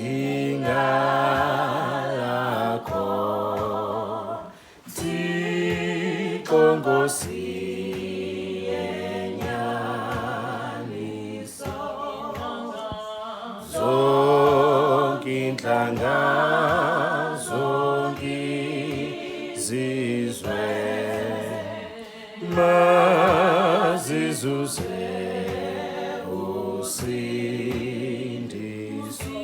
zingalakho Nkosi yenyaniso zonke inhlanga zonke izizwe mazizuze usindiso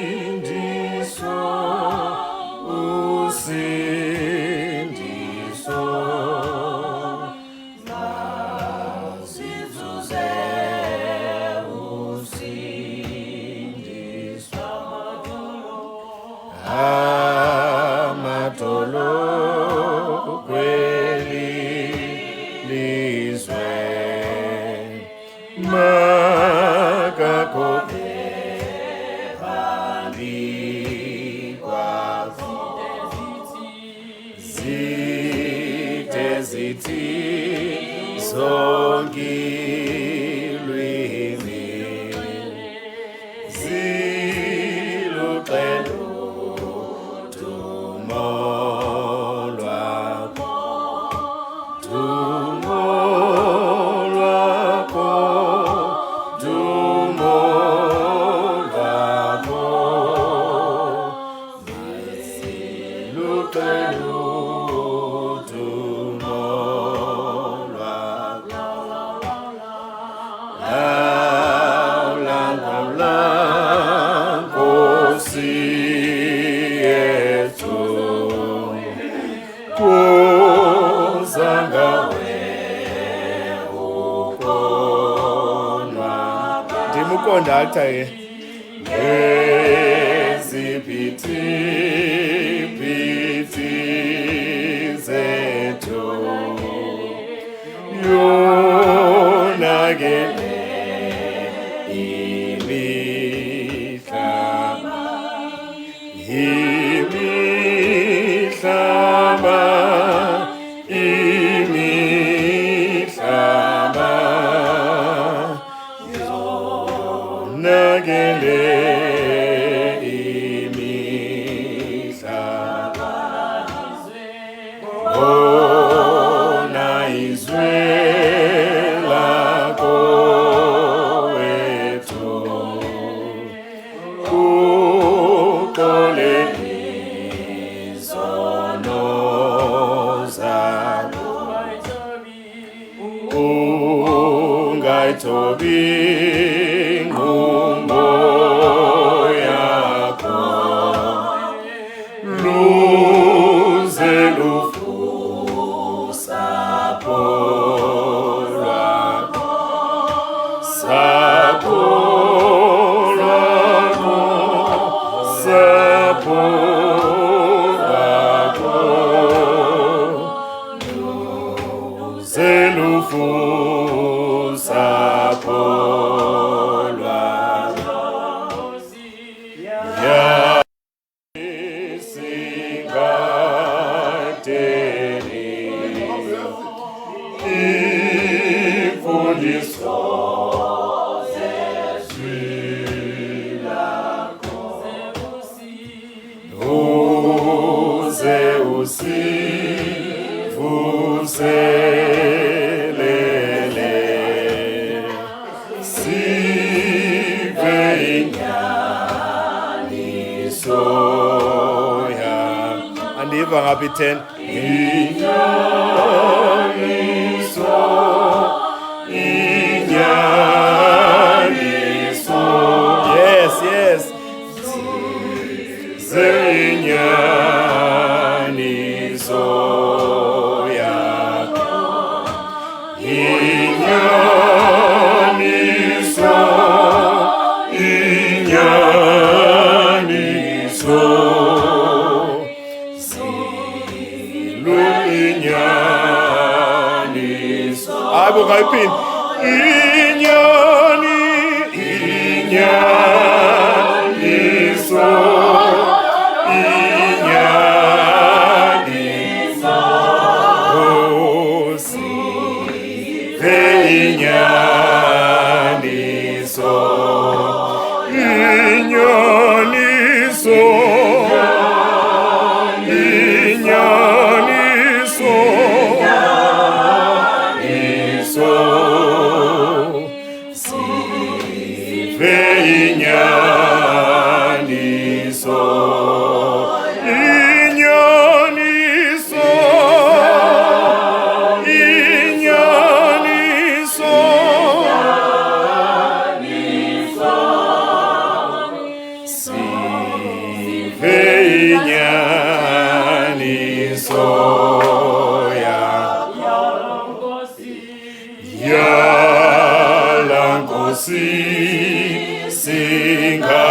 usindiso usindiso mazizuze usindiso amadolo kweli lizwe makakoke phambi kwakho zide zithi zonke ilwimi ziluxelo dumo lwakho dumo lwakho dumo lwakho ziluxelo dumo lwakho lawula Nkosi yethu kuza ngawe ukonwaba ndimukondaktha ke eziphithi zethu yonakele imihlaba imihlaba yonakele imihlaba ona izwe lakho wethu uxolele izono zakho ungayithobi inqumo yakho luze lufusapho lwakho sapho lwakho sapho lwakho luze lufusapho lwakho yasingateni imfundiso uze usivuselele sive inyaniso yakho andiva ngaphi 10 inyaniso inyaniso yes Zinyaniso yakho inyaniso zilu inyaniso hayibo kayiphini inyaniso inyaniso Yala Nkosi, singa